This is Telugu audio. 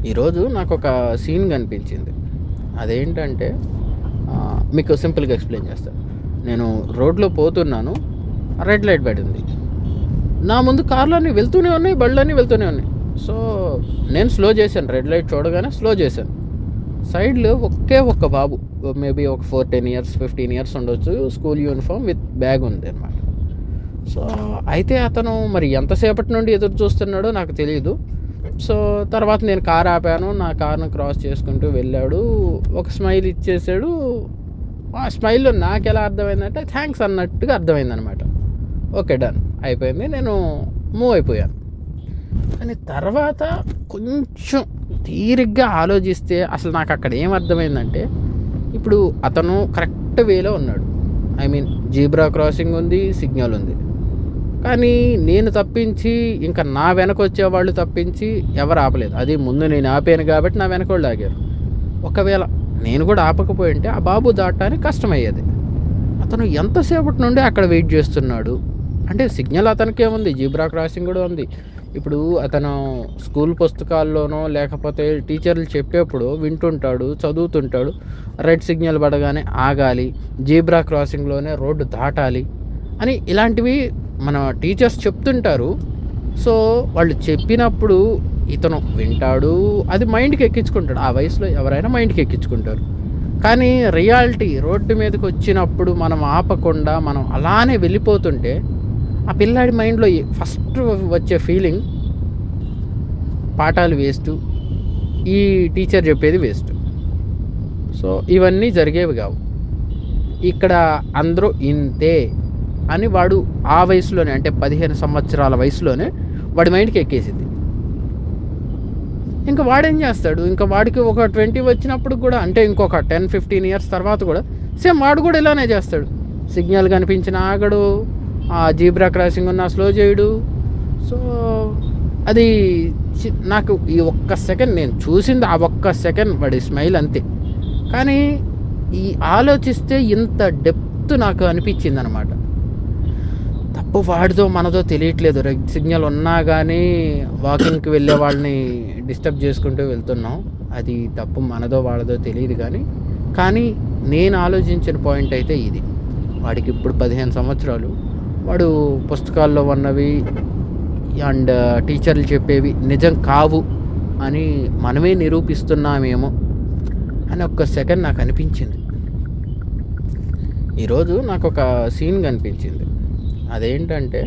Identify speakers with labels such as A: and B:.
A: ఈరోజు నాకొక సీన్ కనిపించింది. అదేంటంటే మీకు సింపుల్‌గా ఎక్స్‌ప్లెయిన్ చేస్తాను. నేను రోడ్‌లో పోతున్నాను. రెడ్ లైట్ పడింది. నా ముందు కార్‌లన్నీ వెళ్తూనే ఉన్నాయి. బళ్ళన్నీ వెళ్తూనే ఉన్నాయి. సో, నేను స్లో చేశాను. రెడ్ లైట్ చూడగానే స్లో చేశాను. సైడ్‌లో ఒకే ఒక్క బాబు. మేబీ ఒక 10 ఇయర్స్, 15 ఇయర్స్ ఉండొచ్చు. స్కూల్ యూనిఫార్మ్ విత్ బ్యాగ్ ఉంది అనమాట. సో, అయితే అతను మరి ఎంతసేపటి నుండి ఎదురు చూస్తున్నాడో నాకు తెలీదు. సో, తర్వాత నేను కార్ ఆపాను. నా కార్‌ని క్రాస్ చేసుకుంటూ వెళ్ళాడు. ఒక స్మైల్ ఇచ్చేసాడు. ఆ స్మైల్‌లో నాకెలా అర్థమైందంటే థాంక్స్ అన్నట్టుగా అర్థమైందనమాట. ఓకే. డన్. అయిపోయింది. నేను మూవ్ అయిపోయాను. కానీ తర్వాత కొంచెం తీరిగ్గా ఆలోచిస్తే అసలు నాకక్కడ ఏం అర్థమైందంటే, ఇప్పుడు అతను కరెక్ట్ వేలో ఉన్నాడు. ఐ మీన్ జీబ్రా క్రాసింగ్ ఉంది. సిగ్నల్ ఉంది. కానీ నేను తప్పించి ఇంకా నా వెనకొచ్చేవాళ్ళు తప్పించి ఎవరు ఆపలేదు. అది ముందు నేను ఆపాను కాబట్టి నా వెనకోళ్ళు ఆగారు. ఒకవేళ నేను కూడా ఆపకపోయింటే ఆ బాబు దాటడానికి కష్టమయ్యేది. అతను ఎంతసేపటి నుండి అక్కడ వెయిట్ చేస్తున్నాడు. అంటే సిగ్నల్ అతనికేముంది, జీబ్రా క్రాసింగ్ కూడా ఉంది. ఇప్పుడు అతను స్కూల్ పుస్తకాల్లోనో లేకపోతే టీచర్లు చెప్పేప్పుడు వింటుంటాడు, చదువుతుంటాడు. రెడ్ సిగ్నల్ పడగానే ఆగాలి, జీబ్రా క్రాసింగ్లోనే రోడ్డు దాటాలి అని ఇలాంటివి మన టీచర్స్ చెప్తుంటారు. సో, వాళ్ళు చెప్పినప్పుడు ఇతను వింటాడు. అది మైండ్‌కి ఎక్కించుకుంటాడు. ఆ వయసులో ఎవరైనా మైండ్‌కి ఎక్కించుకుంటారు. కానీ రియాలిటీ రోడ్డు మీదకి వచ్చినప్పుడు మనం ఆపకుండా మనం అలానే వెళ్ళిపోతుంటే ఆ పిల్లాడి మైండ్‌లో ఫస్ట్ వచ్చే ఫీలింగ్ పాఠాలు వేస్టు, ఈ టీచర్ చెప్పేది వేస్ట్. సో, ఇవన్నీ జరిగేవి కావు. ఇక్కడ అందరూ ఇంతే అని వాడు ఆ వయసులోనే, అంటే 15 సంవత్సరాల వయసులోనే వాడి మైండ్‌కి ఎక్కేసింది. ఇంకా వాడేం చేస్తాడు, ఇంకా వాడికి ఒక 20 వచ్చినప్పుడు కూడా, అంటే ఇంకొక 10, 15 ఇయర్స్ తర్వాత కూడా సేమ్ వాడు కూడా ఇలానే చేస్తాడు. సిగ్నల్ కనిపించిన ఆగడు, ఆ జీబ్రా క్రాసింగ్ ఉన్న స్లో చేయడు. సో, అది నాకు ఈ ఒక్క సెకండ్ నేను చూసింది, ఆ ఒక్క సెకండ్ వాడి స్మైల్ అంతే. కానీ ఈ ఆలోచిస్తే ఇంత డెప్త్ నాకు అనిపించింది అనమాట. తప్పు వాడిదో మనదో తెలియట్లేదు. రెడ్ సిగ్నల్ ఉన్నా కానీ వాకింగ్కి వెళ్ళే వాళ్ళని డిస్టర్బ్ చేసుకుంటూ వెళ్తున్నాం. అది తప్పు మనదో వాళ్ళదో తెలియదు. కానీ నేను ఆలోచించిన పాయింట్ అయితే ఇది. వాడికి ఇప్పుడు 15 సంవత్సరాలు. వాడు పుస్తకాల్లో ఉన్నవి అండ్ టీచర్లు చెప్పేవి నిజం కావు అని మనమే నిరూపిస్తున్నామేమో అని ఒక్క సెకండ్ నాకు అనిపించింది. ఈరోజు నాకు ఒక సీన్ కనిపించింది. అదేంటంటే